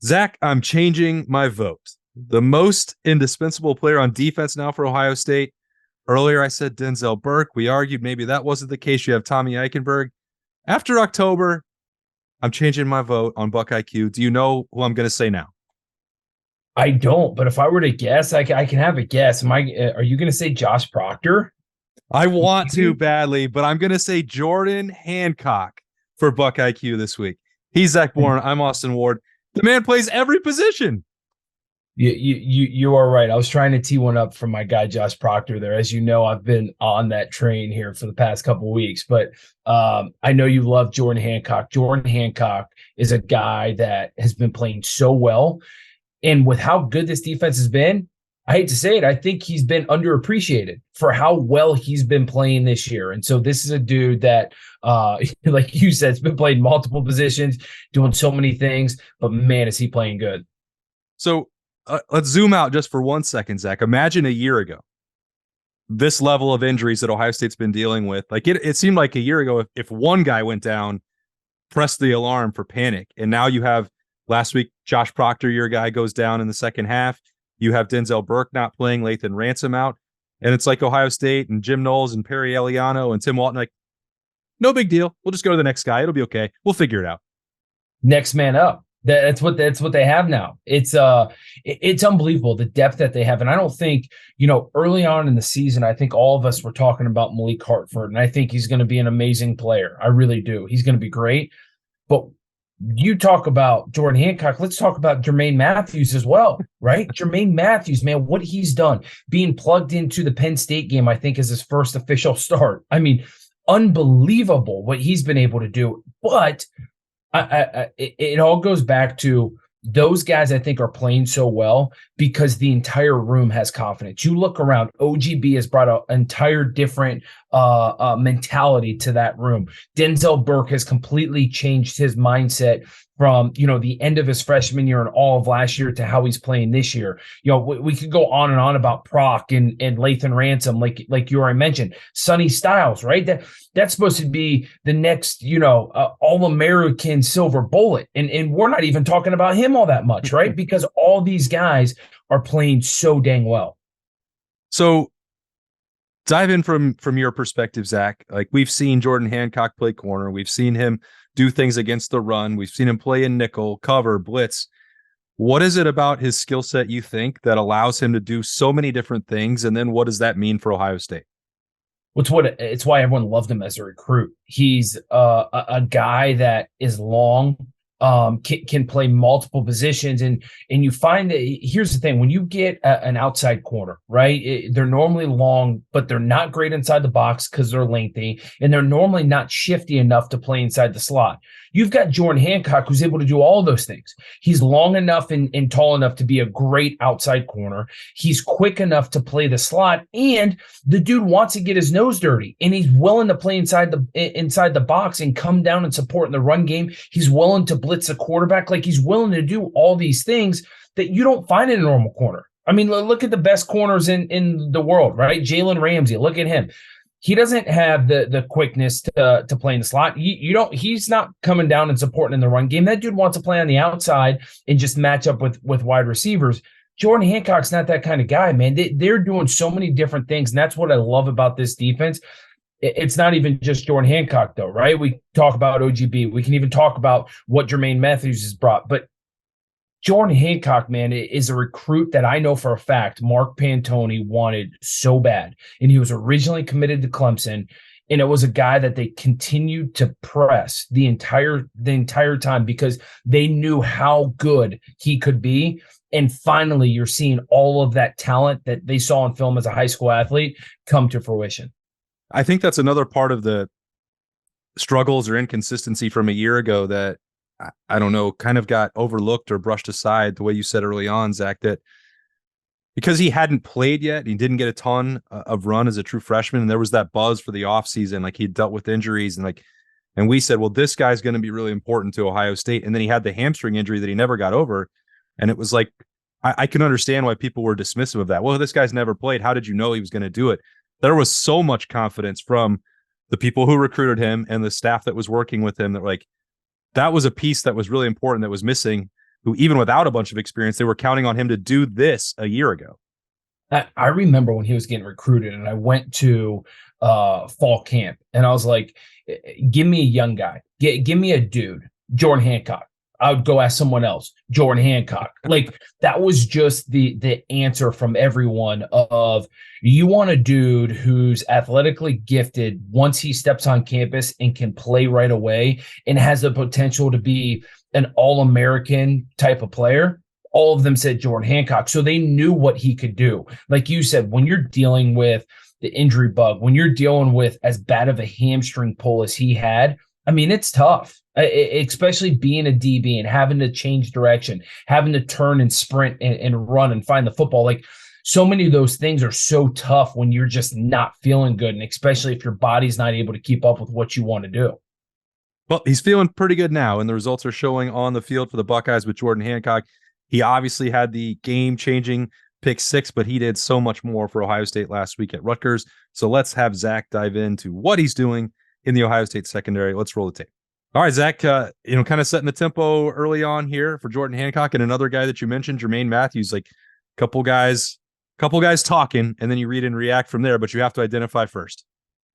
Zach, I'm changing my vote. The most indispensable player on defense now for Ohio State. Earlier, I said Denzel Burke. We argued maybe that wasn't the case. You have Tommy Eichenberg. After October, I'm changing my vote on BuckIQ. Do you know who I'm going to say now? I don't, but if I were to guess, I can have a guess. Are you going to say Josh Proctor? I want to Maybe? badly, but I'm going to say Jordan Hancock for BuckIQ this week. He's Zach Boren. I'm Austin Ward. The man plays every position. You are right. I was trying to tee one up from my guy Josh Proctor there. As you know, I've been on that train here for the past couple of weeks, but I know you love Jordan Hancock. Jordan Hancock is a guy that has been playing so well, and with how good this defense has been, I hate to say it, I think he's been underappreciated for how well he's been playing this year. And so this is a dude that, like you said, has been playing multiple positions, doing so many things, but man, is he playing good. So let's zoom out just for 1 second, Zach. Imagine a year ago, this level of injuries that Ohio State's been dealing with. Like it seemed like a year ago, if one guy went down, press the alarm for panic. And now you have last week, Josh Proctor, your guy, goes down in the second half. You have Denzel Burke not playing, Lathan Ransom out. And it's like Ohio State and Jim Knowles and Perry Eliano and Tim Walton, like, no big deal. We'll just go to the next guy. It'll be okay. We'll figure it out. Next man up. That's what they have now. It's unbelievable the depth that they have. And I don't think, early on in the season, I think all of us were talking about Malik Hartford, and I think he's going to be an amazing player. I really do. He's going to be great. But you talk about Jordan Hancock. Let's talk about Jermaine Matthews as well, right? Jermaine Matthews, man, what he's done, being plugged into the Penn State game, I think is his first official start. I mean, unbelievable what he's been able to do. But it all goes back to those guys. I think are playing so well because the entire room has confidence. You look around, OGB has brought an entire different mentality to that room. Denzel Burke has completely changed his mindset from, the end of his freshman year and all of last year to how he's playing this year. We could go on and on about Proc and Lathan Ransom, like you already mentioned. Sonny Styles, right? That's supposed to be the next, All-American silver bullet. And we're not even talking about him all that much, right? Because all these guys are playing so dang well. So dive in from your perspective, Zach. Like, we've seen Jordan Hancock play corner. We've seen him do things against the run. We've seen him play in nickel, cover, blitz. What is it about his skill set, you think, that allows him to do so many different things? And then what does that mean for Ohio State? It's why everyone loved him as a recruit. He's a guy that is long, can play multiple positions, and you find that here's the thing: when you get an outside corner, right, they're normally long, but they're not great inside the box because they're lengthy, and they're normally not shifty enough to play inside the slot. You've got Jordan Hancock, who's able to do all those things. He's long enough and tall enough to be a great outside corner. He's quick enough to play the slot, and the dude wants to get his nose dirty, and he's willing to play inside the box and come down and support in the run game. He's willing to blitz the quarterback. Like, he's willing to do all these things that you don't find in a normal corner. I mean, look at the best corners in the world, right? Jalen Ramsey, look at him. He doesn't have the quickness to play in the slot. He's not coming down and supporting in the run game. That dude wants to play on the outside and just match up with wide receivers. Jordan Hancock's not that kind of guy, man. They're doing so many different things, and that's what I love about this defense. It's not even just Jordan Hancock, though, right? We talk about OGB. We can even talk about what Jermaine Matthews has brought. But Jordan Hancock, man, is a recruit that I know for a fact Mark Pantoni wanted so bad. And he was originally committed to Clemson. And it was a guy that they continued to press the entire time because they knew how good he could be. And finally, you're seeing all of that talent that they saw in film as a high school athlete come to fruition. I think that's another part of the struggles or inconsistency from a year ago that, I don't know, kind of got overlooked or brushed aside, the way you said early on, Zach, that because he hadn't played yet, he didn't get a ton of run as a true freshman, and there was that buzz for the offseason, like he dealt with injuries, and we said, well, this guy's going to be really important to Ohio State. And then he had the hamstring injury that he never got over. And it was like, I can understand why people were dismissive of that. Well, this guy's never played. How did you know he was going to do it? There was so much confidence from the people who recruited him and the staff that was working with him that, like, that was a piece that was really important that was missing. who even without a bunch of experience, they were counting on him to do this a year ago. I remember when he was getting recruited, and I went to fall camp, and I was like, give me a young guy. Give me a dude, Jordan Hancock. I would go ask someone else, Jordan Hancock. Like, that was just the answer from everyone of, you want a dude who's athletically gifted once he steps on campus and can play right away and has the potential to be an All-American type of player. All of them said Jordan Hancock. So they knew what he could do. Like you said, when you're dealing with the injury bug, when you're dealing with as bad of a hamstring pull as he had, I mean, it's tough, especially being a DB and having to change direction, having to turn and sprint and run and find the football. Like, so many of those things are so tough when you're just not feeling good, and especially if your body's not able to keep up with what you want to do. Well, he's feeling pretty good now, and the results are showing on the field for the Buckeyes with Jordan Hancock. He obviously had the game-changing pick 6, but he did so much more for Ohio State last week at Rutgers. So let's have Zach dive into what he's doing in the Ohio State secondary. Let's roll the tape. All right, Zach, kind of setting the tempo early on here for Jordan Hancock, and another guy that you mentioned, Jermaine Matthews, like couple guys talking, and then you read and react from there, but you have to identify first.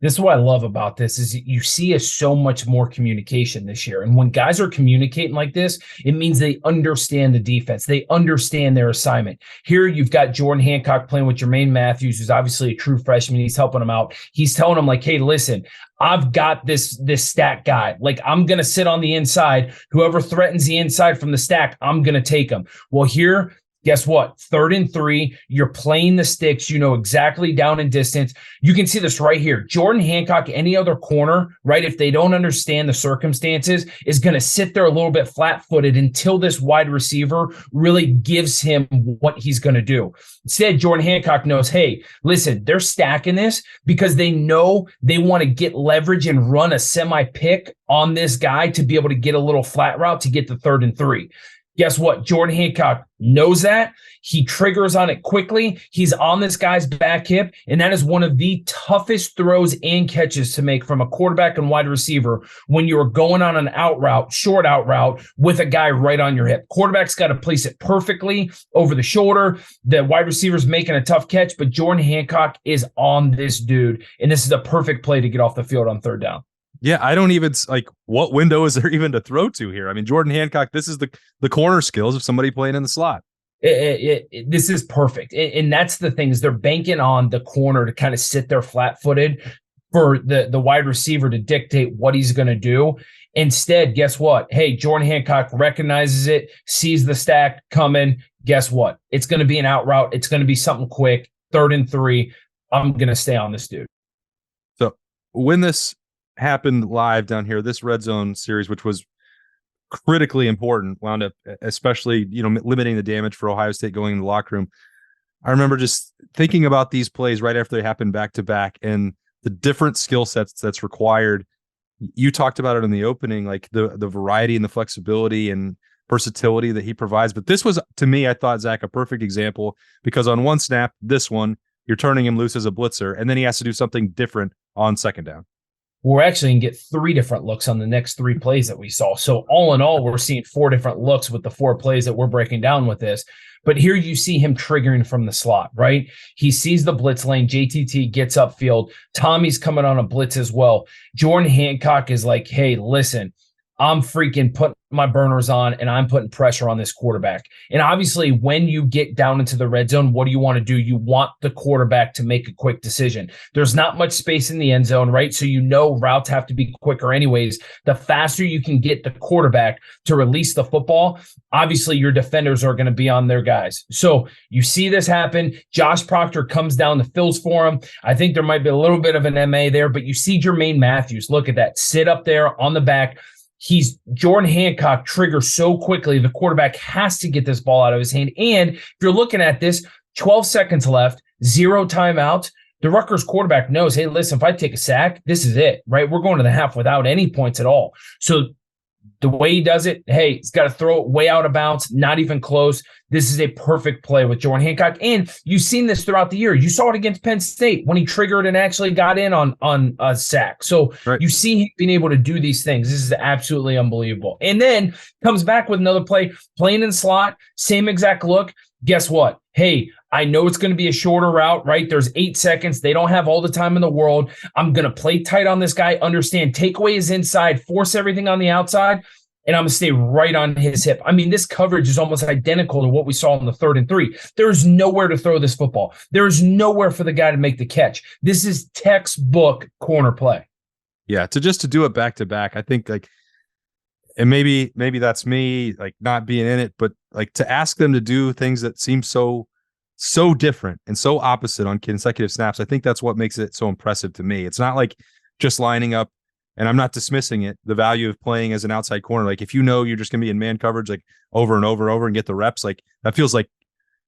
This is what I love about this is you see so much more communication this year. And when guys are communicating like this, it means they understand the defense. They understand their assignment. Here you've got Jordan Hancock playing with Jermaine Matthews, who's obviously a true freshman. He's helping him out. He's telling him like, hey, listen, I've got this stack guy. Like, I'm going to sit on the inside. Whoever threatens the inside from the stack, I'm going to take him. Well, here, guess what? 3rd and 3, you're playing the sticks. You know exactly down and distance. You can see this right here. Jordan Hancock, any other corner, right, if they don't understand the circumstances, is going to sit there a little bit flat-footed until this wide receiver really gives him what he's going to do. Instead, Jordan Hancock knows, hey, listen, they're stacking this because they know they want to get leverage and run a semi-pick on this guy to be able to get a little flat route to get to 3rd and 3. Guess what? Jordan Hancock knows that. He triggers on it quickly. He's on this guy's back hip, and that is one of the toughest throws and catches to make from a quarterback and wide receiver when you're going on an out route, short out route, with a guy right on your hip. Quarterback's got to place it perfectly over the shoulder. The wide receiver's making a tough catch, but Jordan Hancock is on this dude, and this is a perfect play to get off the field on 3rd down. Yeah, I don't even what window is there even to throw to here? I mean, Jordan Hancock, this is the corner skills of somebody playing in the slot. This is perfect. And that's the thing, is they're banking on the corner to kind of sit there flat-footed for the wide receiver to dictate what he's going to do. Instead, guess what? Hey, Jordan Hancock recognizes it, sees the stack coming. Guess what? It's going to be an out route. It's going to be something quick. 3rd and 3. I'm going to stay on this dude. So when this happened live down here, this red zone series, which was critically important, wound up especially limiting the damage for Ohio State going in the locker room. I remember just thinking about these plays right after they happened back to back and the different skill sets that's required. You talked about it in the opening, like the variety and the flexibility and versatility that he provides. But this was, to me, I thought, Zach, a perfect example, because on one snap, this one, you're turning him loose as a blitzer, and then he has to do something different on 2nd down. We're actually going to get 3 different looks on the next 3 plays that we saw. So all in all, we're seeing 4 different looks with the 4 plays that we're breaking down with this. But here you see him triggering from the slot, right? He sees the blitz lane. JTT gets upfield. Tommy's coming on a blitz as well. Jordan Hancock is like, hey, listen, I'm freaking putting my burners on and I'm putting pressure on this quarterback. And obviously, when you get down into the red zone, what do you want to do? You want the quarterback to make a quick decision. There's not much space in the end zone, right? So routes have to be quicker anyways. The faster you can get the quarterback to release the football, obviously your defenders are going to be on their guys. So you see this happen. Josh Proctor comes down the fills for him. I think there might be a little bit of an MA there, but you see Jermaine Matthews, look at that, sit up there on the back. Jordan Hancock triggers so quickly, the quarterback has to get this ball out of his hand. And if you're looking at this, 12 seconds left, 0 timeouts. The Rutgers quarterback knows, hey, listen, if I take a sack, this is it, right? We're going to the half without any points at all. So The way he does it, hey, he's got to throw it way out of bounds, not even close. This is a perfect play with Jordan Hancock. And you've seen this throughout the year. You saw it against Penn State when he triggered and actually got in on a sack. So You see him being able to do these things. This is absolutely unbelievable. And then comes back with another play, playing in slot, same exact look. Guess what? Hey, I know it's going to be a shorter route, right? There's 8 seconds. They don't have all the time in the world. I'm going to play tight on this guy, understand takeaway is inside, force everything on the outside, and I'm going to stay right on his hip. I mean, this coverage is almost identical to what we saw in the 3rd and 3. There's nowhere to throw this football. There's nowhere for the guy to make the catch. This is textbook corner play. Yeah, to do it back to back, I think and maybe that's me not being in it, but to ask them to do things that seem so different and so opposite on consecutive snaps, I think that's what makes it so impressive to me. It's not like just lining up, and I'm not dismissing it, the value of playing as an outside corner. If you know you're just going to be in man coverage over and over and over and get the reps, that feels like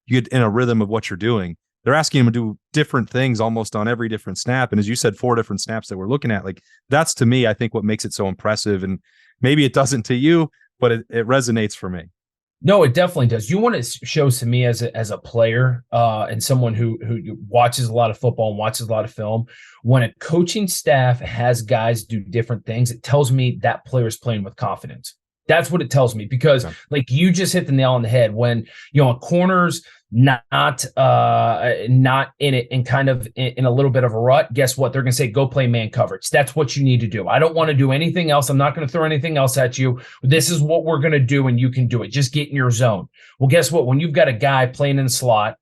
you get in a rhythm of what you're doing. They're asking him to do different things almost on every different snap. And as you said, 4 different snaps that we're looking at, that's to me, I think what makes it so impressive. And maybe it doesn't to you, but it resonates for me. No, it definitely does. You want to show to me as a player and someone who watches a lot of football and watches a lot of film, when a coaching staff has guys do different things, it tells me that player is playing with confidence. That's what it tells me, because you just hit the nail on the head when, a corner's not in it and kind of in a little bit of a rut. Guess what? They're going to say, go play man coverage. That's what you need to do. I don't want to do anything else. I'm not going to throw anything else at you. This is what we're going to do, and you can do it. Just get in your zone. Well, guess what? When you've got a guy playing in slot,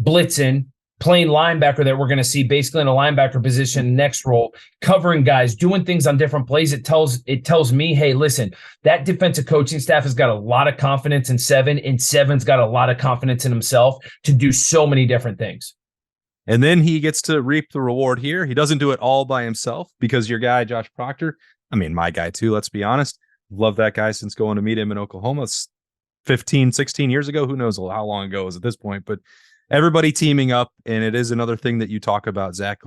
blitzing, playing linebacker that we're going to see basically in a linebacker position next role, covering guys, doing things on different plays, it tells me, hey, listen, that defensive coaching staff has got a lot of confidence in Seven, and Seven's got a lot of confidence in himself to do so many different things. And then he gets to reap the reward here. He doesn't do it all by himself, because your guy, Josh Proctor, my guy too, let's be honest, love that guy since going to meet him in Oklahoma 15, 16 years ago. Who knows how long ago it was at this point, but everybody teaming up, and it is another thing that you talk about, Zach,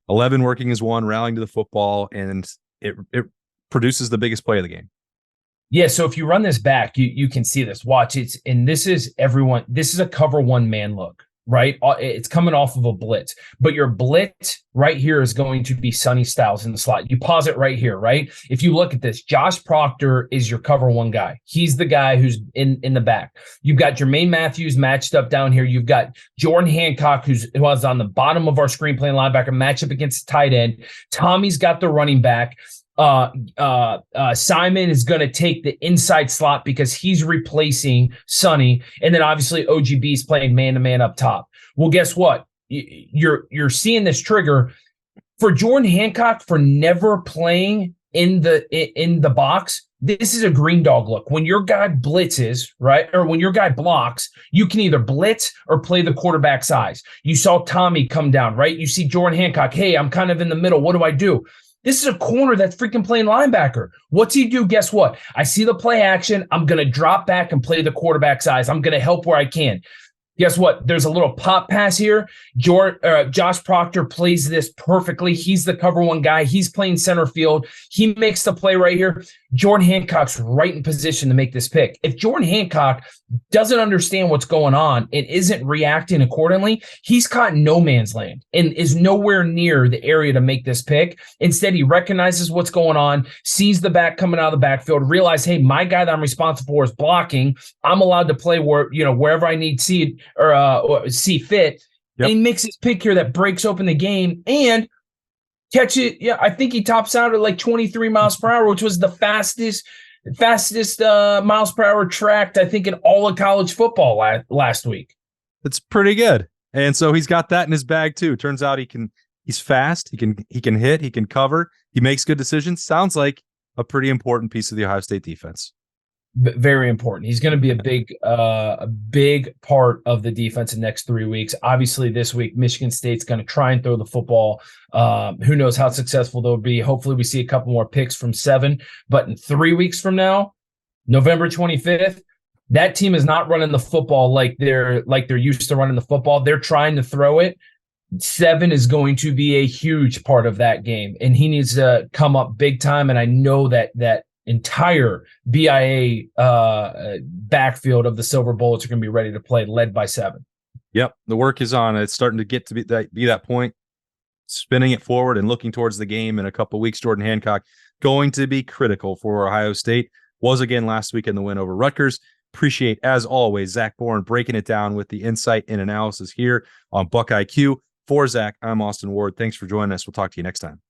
11 working as one, rallying to the football, and it produces the biggest play of the game. Yeah, so if you run this back, you can see this. Watch, this is a cover one man look, right? It's coming off of a blitz, but your blitz right here is going to be Sonny Styles in the slot. You pause it right here, right? If you look at this, Josh Proctor is your cover one guy. He's the guy who's in the back. You've got Jermaine Matthews matched up down here. You've got Jordan Hancock, who was on the bottom of our screen playing linebacker, match up against the tight end. Tommy's got the running back. Simon is going to take the inside slot because he's replacing Sonny. And then obviously OGB is playing man-to-man up top. Well, guess what? You're seeing this trigger for Jordan Hancock for never playing in the box. This is a green dog look. When your guy blitzes, right, or when your guy blocks, you can either blitz or play the quarterback's eyes. You saw Tommy come down, right? You see Jordan Hancock. Hey, I'm kind of in the middle. What do I do? This is a corner that's freaking playing linebacker. What's he do? Guess what? I see the play action. I'm going to drop back and play the quarterback's eyes. I'm going to help where I can. Guess what? There's a little pop pass here. Josh Proctor plays this perfectly. He's the cover one guy. He's playing center field. He makes the play right here. Jordan Hancock's right in position to make this pick. If Jordan Hancock doesn't understand what's going on and isn't reacting accordingly, he's caught in no man's land and is nowhere near the area to make this pick. Instead, he recognizes what's going on, sees the back coming out of the backfield, realize, hey, my guy that I'm responsible for is blocking. I'm allowed to play wherever I need see fit. Yep. And he makes his pick here that breaks open the game and catch it. Yeah, I think he tops out at 23 miles per hour, which was the fastest miles per hour tracked, I think, in all of college football last week. It's pretty good. And so he's got that in his bag too. Turns out he's fast. He can hit, he can cover. He makes good decisions. Sounds like a pretty important piece of the Ohio State defense. Very important. He's going to be a big part of the defense in the next 3 weeks. Obviously, this week, Michigan State's going to try and throw the football. Who knows how successful they'll be. Hopefully, we see a couple more picks from Seven. But in 3 weeks from now, November 25th, that team is not running the football like they're used to running the football. They're trying to throw it. Seven is going to be a huge part of that game, and he needs to come up big time. And I know that entire BIA backfield of the Silver Bullets are going to be ready to play, led by 7. Yep, the work is on. It's starting to get to be that point, spinning it forward and looking towards the game in a couple of weeks. Jordan Hancock going to be critical for Ohio State. Was again last week in the win over Rutgers. Appreciate, as always, Zach Boren breaking it down with the insight and analysis here on BuckIQ. For Zach, I'm Austin Ward. Thanks for joining us. We'll talk to you next time.